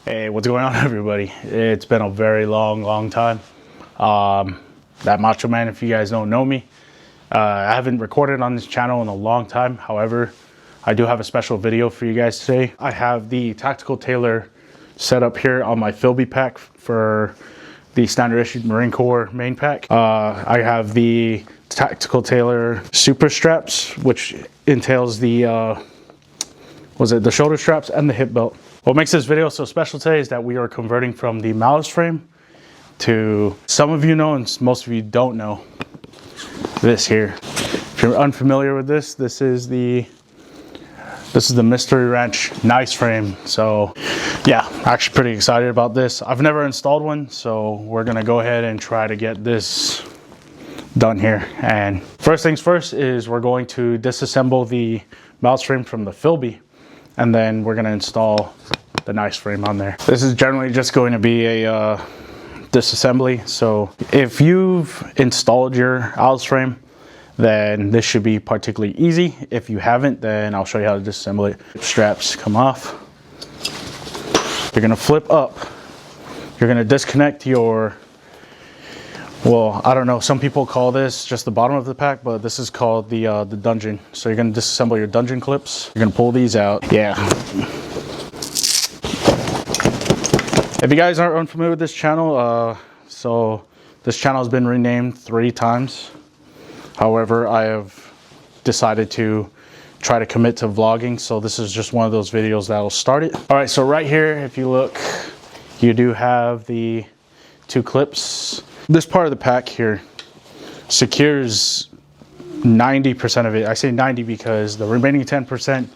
Hey, what's going on, everybody? It's been a very long time. Thatmachoman, if you guys don't know me, I haven't recorded on this channel in a long time. However, I do have a special video for you guys today. I have the Tactical Tailor set up here on my Filbe pack for the standard issue Marine Corps main pack. I have the Tactical Tailor super straps, which entails the the shoulder straps and the hip belt. What makes this video so special today is that we are converting from the Malice frame to, some of you know and most of you don't know, this here. If you're unfamiliar with this, this is the Mystery Ranch nice frame. So yeah, actually pretty excited about this. I've never installed one, so we're gonna go ahead and try to get this done here. And first things first is we're going to disassemble the Malice frame from the Filbe, and then we're gonna install the nice frame on there. This is generally just going to be a disassembly. So if you've installed your Malice frame, then this should be particularly easy. If you haven't, then I'll show you how to disassemble it. Straps come off. You're gonna flip up. You're gonna disconnect your, well, I don't know, some people call this just the bottom of the pack, but this is called the dungeon. So you're gonna disassemble your dungeon clips. You're gonna pull these out. Yeah. If you guys aren't unfamiliar with this channel, so this channel has been renamed 3 times. However, I have decided to try to commit to vlogging, so this is just one of those videos that will start it. All right, so right here, if you look, you do have the 2 clips. This part of the pack here secures 90% of it. I say 90 because the remaining 10%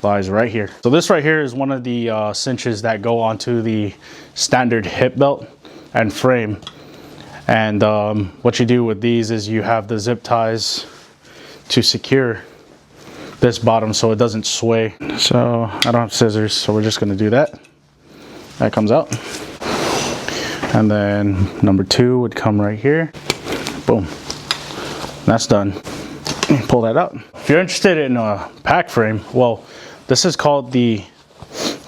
lies right here. So this right here is one of the cinches that go onto the standard hip belt and frame. And what you do with these is you have the zip ties to secure this bottom so it doesn't sway. So I don't have scissors, so we're just gonna do that. That comes out. And then number 2 would come right here. Boom. That's done. Pull that out. If you're interested in a pack frame, well, this is called the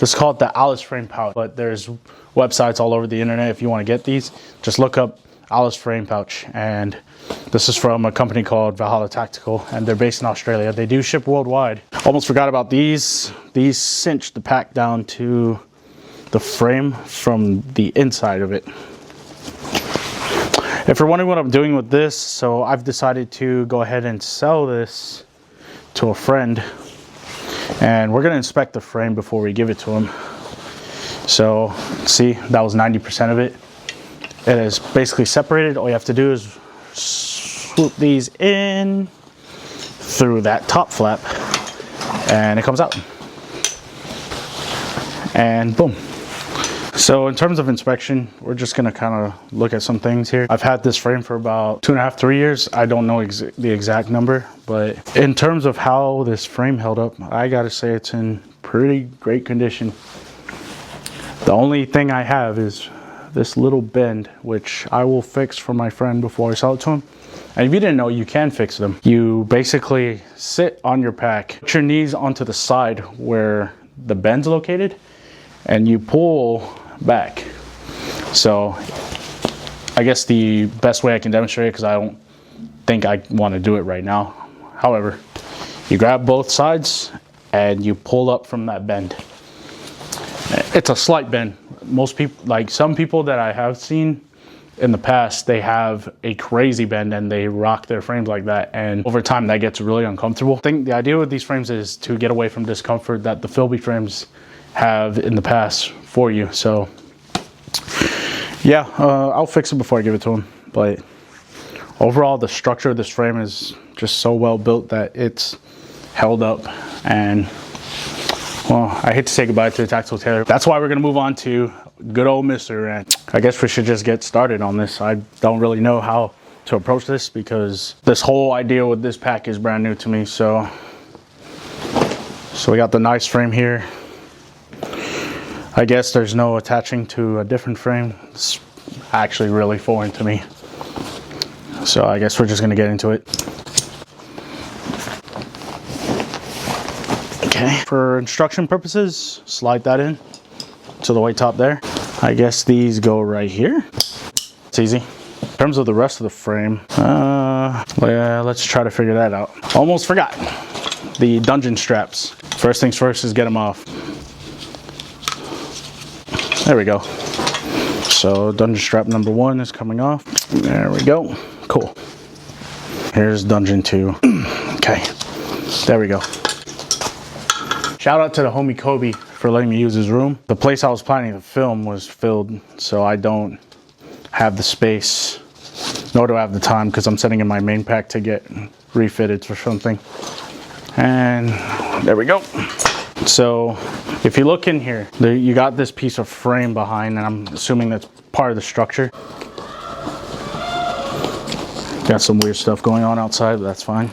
Malice frame pouch, but there's websites all over the internet. If you want to get these, just look up Malice frame pouch, and this is from a company called Valhalla Tactical, and they're based in Australia. They do ship worldwide. Almost forgot about these. These cinch the pack down to the frame from the inside of it. If you're wondering what I'm doing with this, so I've decided to go ahead and sell this to a friend, and we're gonna inspect the frame before we give it to him. So see, that was 90% of it. It is basically separated. All you have to do is swoop these in through that top flap and it comes out. And boom. So in terms of inspection, we're just gonna kind of look at some things here. I've had this frame for about 2.5, 3 years. I don't know the exact number, but in terms of how this frame held up, I gotta say it's in pretty great condition. The only thing I have is this little bend, which I will fix for my friend before I sell it to him. And if you didn't know, you can fix them. You basically sit on your pack, put your knees onto the side where the bend's located, and you pull back. So I guess the best way I can demonstrate it, because I don't think I want to do it right now. However, you grab both sides and you pull up from that bend. It's a slight bend. Most people, like some people that I have seen in the past, they have a crazy bend and they rock their frames like that, and over time that gets really uncomfortable. I think the idea with these frames is to get away from discomfort that the Filbe frames have in the past for you. So yeah, I'll fix it before I give it to him, but overall the structure of this frame is just so well built that it's held up. And well, I hate to say goodbye to the Tactical Tailor. That's why we're gonna move on to good old Mystery Ranch. I guess we should just get started on this. I don't really know how to approach this because this whole idea with this pack is brand new to me. So we got the nice frame here. I guess there's no attaching to a different frame. It's actually really foreign to me. So I guess we're just gonna get into it. Okay, for instruction purposes, slide that in to the white top there. I guess these go right here. It's easy. In terms of the rest of the frame, well, let's try to figure that out. Almost forgot. The dungeon straps. First things first is get them off. There we go. So dungeon strap number 1 is coming off. There we go. Cool. Here's dungeon 2. Okay. There we go. Shout out to the homie Kobe for letting me use his room. The place I was planning to film was filled, so I don't have the space, nor do I have the time, because I'm sending in my main pack to get refitted for something. And there we go. So if you look in here, you got this piece of frame behind, and I'm assuming that's part of the structure. Got some weird stuff going on outside, but that's fine.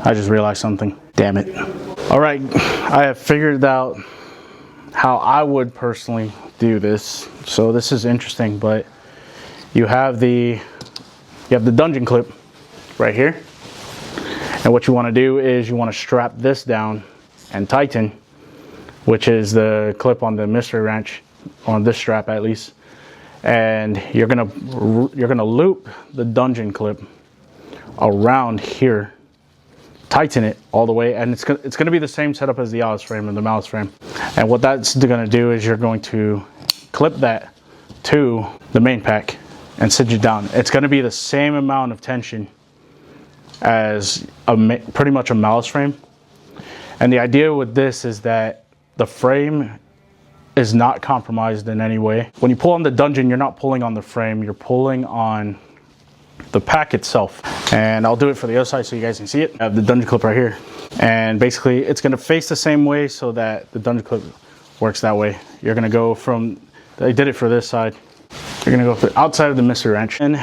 I just realized something. Damn it. All right, I have figured out how I would personally do this. So this is interesting, but you have the dungeon clip right here. And what you want to do is you want to strap this down and tighten, which is the clip on the mystery wrench, on this strap at least. And you're gonna loop the dungeon clip around here, tighten it all the way, and it's gonna be the same setup as the Alice frame and the Malice frame. And what that's gonna do is you're going to clip that to the main pack and cinch it down. It's gonna be the same amount of tension as pretty much a Malice frame. And the idea with this is that the frame is not compromised in any way. When you pull on the dungeon, you're not pulling on the frame, you're pulling on the pack itself. And I'll do it for the other side so you guys can see it. I have the dungeon clip right here. And basically it's gonna face the same way so that the dungeon clip works that way. You're gonna go from, I did it for this side. You're gonna go for the outside of the mystery wrench, and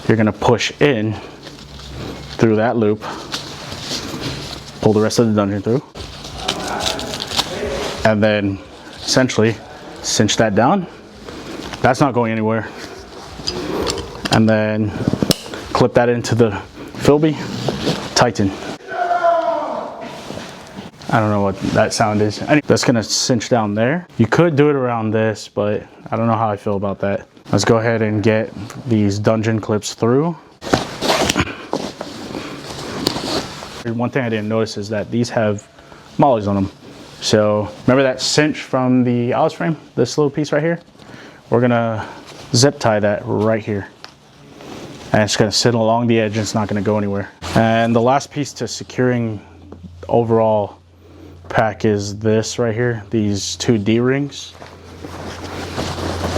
you're gonna push in through that loop, pull the rest of the dungeon through, and then essentially cinch that down. That's not going anywhere. And then clip that into the Filbe, tighten. I don't know what that sound is. Anyway, that's gonna cinch down there. You could do it around this, but I don't know how I feel about that. Let's go ahead and get these dungeon clips through. One thing I didn't notice is that these have mollies on them. So remember that cinch from the Alice frame, this little piece right here? We're gonna zip tie that right here. And it's gonna sit along the edge and it's not gonna go anywhere. And the last piece to securing the overall pack is this right here, these 2 D-rings.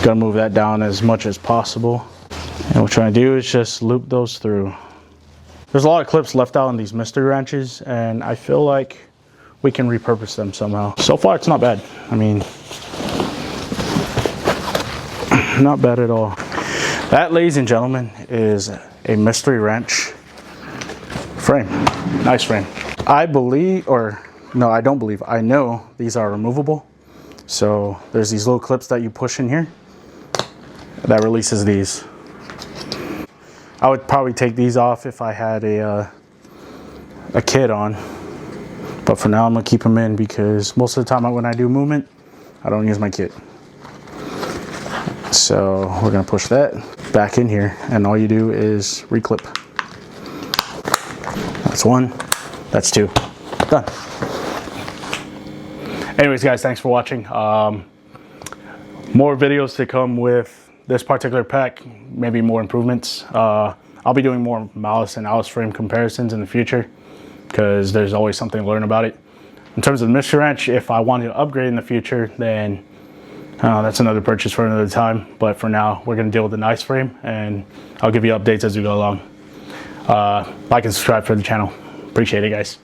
Gonna move that down as much as possible. And what we're trying to do is just loop those through. There's a lot of clips left out on these mystery wrenches, and I feel like we can repurpose them somehow. So far, it's not bad. I mean, not bad at all. That, ladies and gentlemen, is a mystery wrench frame. Nice frame. I believe, or no, I don't believe, I know these are removable. So there's these little clips that you push in here that releases these. I would probably take these off if I had a kit on, but for now I'm gonna keep them in because most of the time when I do movement, I don't use my kit. So we're gonna push that back in here, and all you do is reclip. That's 1, that's 2, done. Anyways, guys, thanks for watching. More videos to come with this particular pack, maybe more improvements. I'll be doing more Malice and Alice frame comparisons in the future because there's always something to learn about it. In terms of the mystery wrench, if I want to upgrade in the future, then that's another purchase for another time. But for now, we're gonna deal with the nice frame, and I'll give you updates as we go along. Like and subscribe for the channel. Appreciate it, guys.